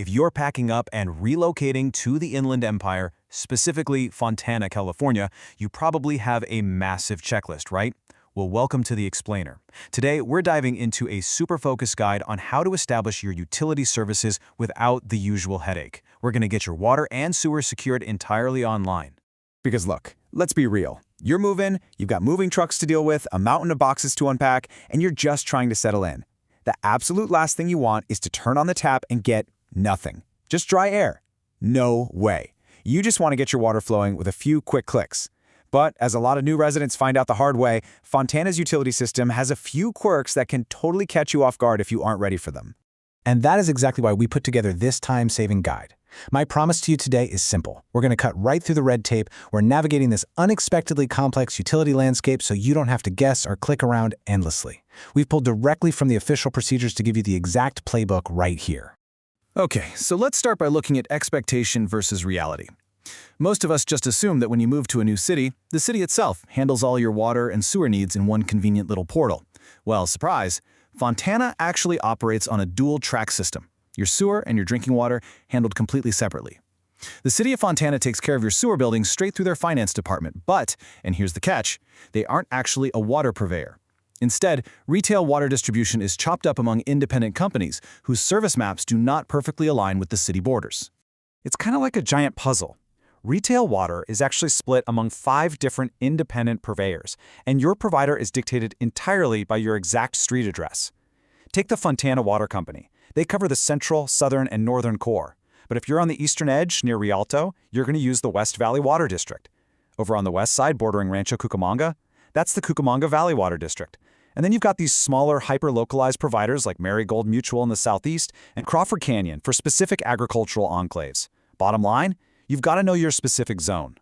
If you're packing up and relocating to the Inland Empire, specifically Fontana, California, you probably have a massive checklist, right? Well, welcome to The Explainer. Today, we're diving into a super focused guide on how to establish your utility services without the usual headache. We're going to get your water and sewer secured entirely online. Because look, let's be real. You're moving, you've got moving trucks to deal with, a mountain of boxes to unpack, and you're just trying to settle in. The absolute last thing you want is to turn on the tap and get nothing. Just dry air. No way. You just want to get your water flowing with a few quick clicks. But as a lot of new residents find out the hard way, Fontana's utility system has a few quirks that can totally catch you off guard if you aren't ready for them. And that is exactly why we put together this time-saving guide. My promise to you today is simple. We're going to cut right through the red tape. We're navigating this unexpectedly complex utility landscape so you don't have to guess or click around endlessly. We've pulled directly from the official procedures to give you the exact playbook right here. Okay, so let's start by looking at expectation versus reality. Most of us just assume that when you move to a new city, the city itself handles all your water and sewer needs in one convenient little portal. Well, surprise, Fontana actually operates on a dual-track system. Your sewer and your drinking water handled completely separately. The city of Fontana takes care of your sewer building straight through their finance department, but, and here's the catch, they aren't actually a water purveyor. Instead, retail water distribution is chopped up among independent companies whose service maps do not perfectly align with the city borders. It's kind of like a giant puzzle. Retail water is actually split among 5 different independent purveyors, and your provider is dictated entirely by your exact street address. Take the Fontana Water Company. They cover the central, southern, and northern core. But if you're on the eastern edge near Rialto, you're going to use the West Valley Water District. Over on the west side bordering Rancho Cucamonga, that's the Cucamonga Valley Water District. And then you've got these smaller, hyper-localized providers like Marigold Mutual in the southeast and Crawford Canyon for specific agricultural enclaves. Bottom line, you've got to know your specific zone.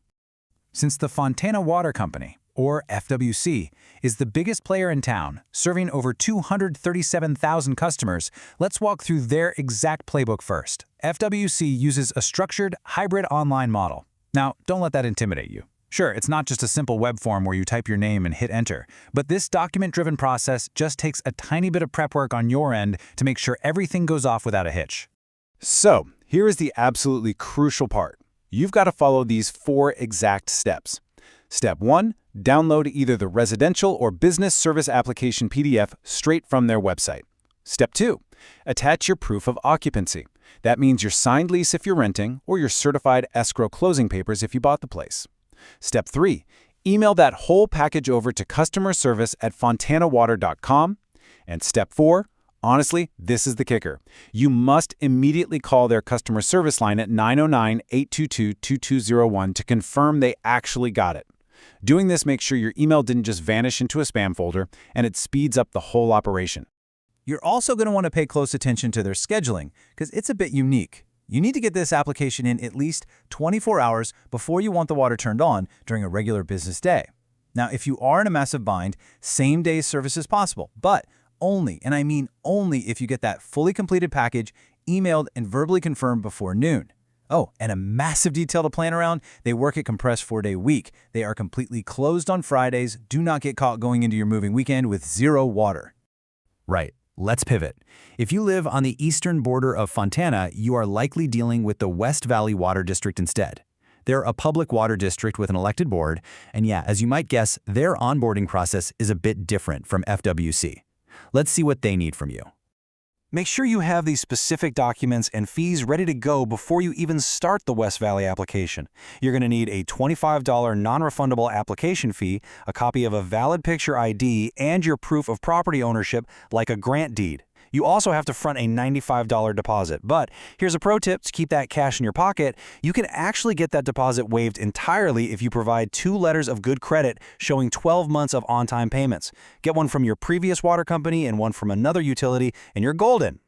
Since the Fontana Water Company, or FWC, is the biggest player in town, serving over 237,000 customers, let's walk through their exact playbook first. FWC uses a structured, hybrid online model. Now, don't let that intimidate you. Sure, it's not just a simple web form where you type your name and hit enter, but this document-driven process just takes a tiny bit of prep work on your end to make sure everything goes off without a hitch. So, here is the absolutely crucial part. You've got to follow these 4 exact steps. Step 1, download either the residential or business service application PDF straight from their website. Step 2, attach your proof of occupancy. That means your signed lease if you're renting, or your certified escrow closing papers if you bought the place. Step 3, email that whole package over to customerservice@fontanawater.com. And step 4, honestly, this is the kicker. You must immediately call their customer service line at 909-822-2201 to confirm they actually got it. Doing this makes sure your email didn't just vanish into a spam folder, and it speeds up the whole operation. You're also going to want to pay close attention to their scheduling, because it's a bit unique. You need to get this application in at least 24 hours before you want the water turned on during a regular business day. Now, if you are in a massive bind, same-day service is possible, but only, and I mean only, if you get that fully completed package emailed and verbally confirmed before noon. Oh, and a massive detail to plan around, they work a compressed 4-day week. They are completely closed on Fridays. Do not get caught going into your moving weekend with zero water. Right. Let's pivot. If you live on the eastern border of Fontana, you are likely dealing with the West Valley Water District instead. They're a public water district with an elected board, and yeah, as you might guess, their onboarding process is a bit different from FWC. Let's see what they need from you. Make sure you have these specific documents and fees ready to go before you even start the West Valley application. You're going to need a $25 non-refundable application fee, a copy of a valid picture ID, and your proof of property ownership like a grant deed. You also have to front a $95 deposit, but here's a pro tip to keep that cash in your pocket. You can actually get that deposit waived entirely if you provide 2 letters of good credit showing 12 months of on-time payments. Get one from your previous water company and one from another utility, and you're golden.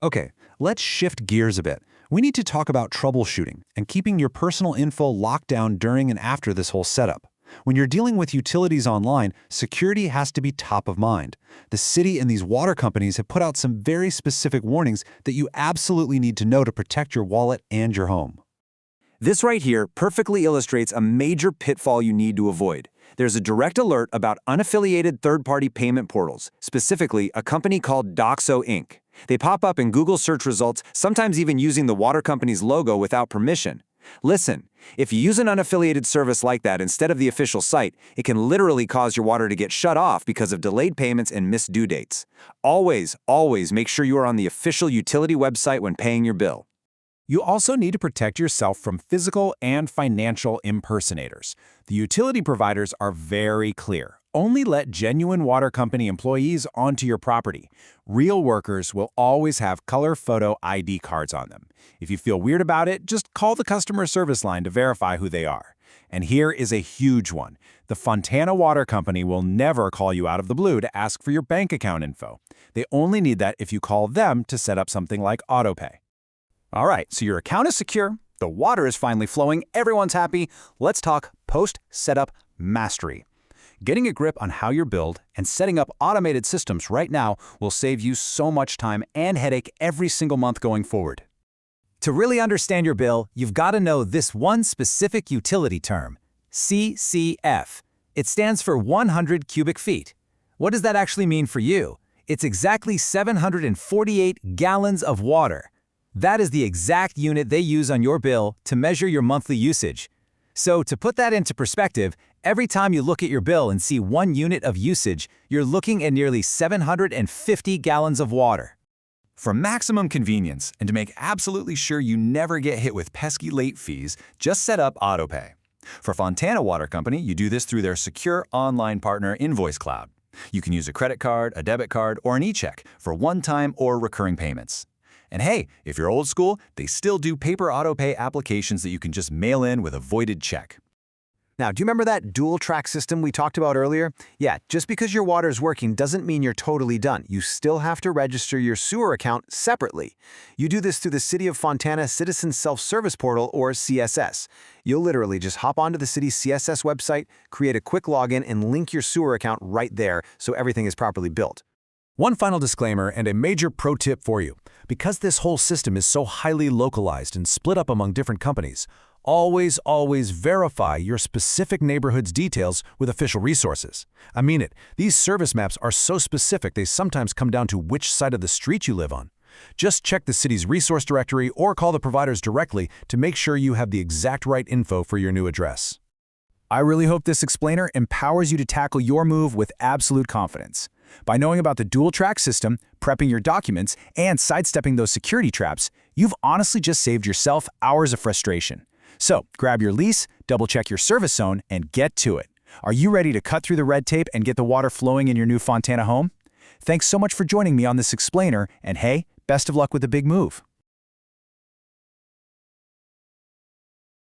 Okay, let's shift gears a bit. We need to talk about troubleshooting and keeping your personal info locked down during and after this whole setup. When you're dealing with utilities online, security has to be top of mind. The city and these water companies have put out some very specific warnings that you absolutely need to know to protect your wallet and your home. This right here perfectly illustrates a major pitfall you need to avoid. There's a direct alert about unaffiliated third-party payment portals, specifically a company called Doxo Inc. They pop up in Google search results, sometimes even using the water company's logo without permission. Listen, if you use an unaffiliated service like that instead of the official site, it can literally cause your water to get shut off because of delayed payments and missed due dates. Always, always make sure you are on the official utility website when paying your bill. You also need to protect yourself from physical and financial impersonators. The utility providers are very clear. Only let genuine water company employees onto your property. Real workers will always have color photo ID cards on them. If you feel weird about it, just call the customer service line to verify who they are. And here is a huge one. The Fontana Water Company will never call you out of the blue to ask for your bank account info. They only need that if you call them to set up something like autopay. All right, so your account is secure, the water is finally flowing, everyone's happy. Let's talk post-setup mastery. Getting a grip on how you're billed and setting up automated systems right now will save you so much time and headache every single month going forward. To really understand your bill, you've got to know this one specific utility term, CCF. It stands for 100 cubic feet. What does that actually mean for you? It's exactly 748 gallons of water. That is the exact unit they use on your bill to measure your monthly usage. So to put that into perspective, every time you look at your bill and see 1 unit of usage, you're looking at nearly 750 gallons of water. For maximum convenience and to make absolutely sure you never get hit with pesky late fees, just set up autopay. For Fontana Water Company, you do this through their secure online partner Invoice Cloud. You can use a credit card, a debit card, or an e-check for one-time or recurring payments. And hey, if you're old school, they still do paper autopay applications that you can just mail in with a voided check. Now, do you remember that dual track system we talked about earlier? Yeah, just because your water is working doesn't mean you're totally done. You still have to register your sewer account separately. You do this through the City of Fontana Citizen Self-Service Portal, or CSS. You'll literally just hop onto the city's CSS website, create a quick login, and link your sewer account right there so everything is properly built. One final disclaimer and a major pro tip for you. Because this whole system is so highly localized and split up among different companies, always verify your specific neighborhood's details with official resources. I mean it, these service maps are so specific they sometimes come down to which side of the street you live on. Just check the city's resource directory or call the providers directly to make sure you have the exact right info for your new address. I really hope this explainer empowers you to tackle your move with absolute confidence. By knowing about the dual-track system, prepping your documents, and sidestepping those security traps, you've honestly just saved yourself hours of frustration. So, grab your lease, double-check your service zone, and get to it. Are you ready to cut through the red tape and get the water flowing in your new Fontana home? Thanks so much for joining me on this explainer, and hey, best of luck with the big move.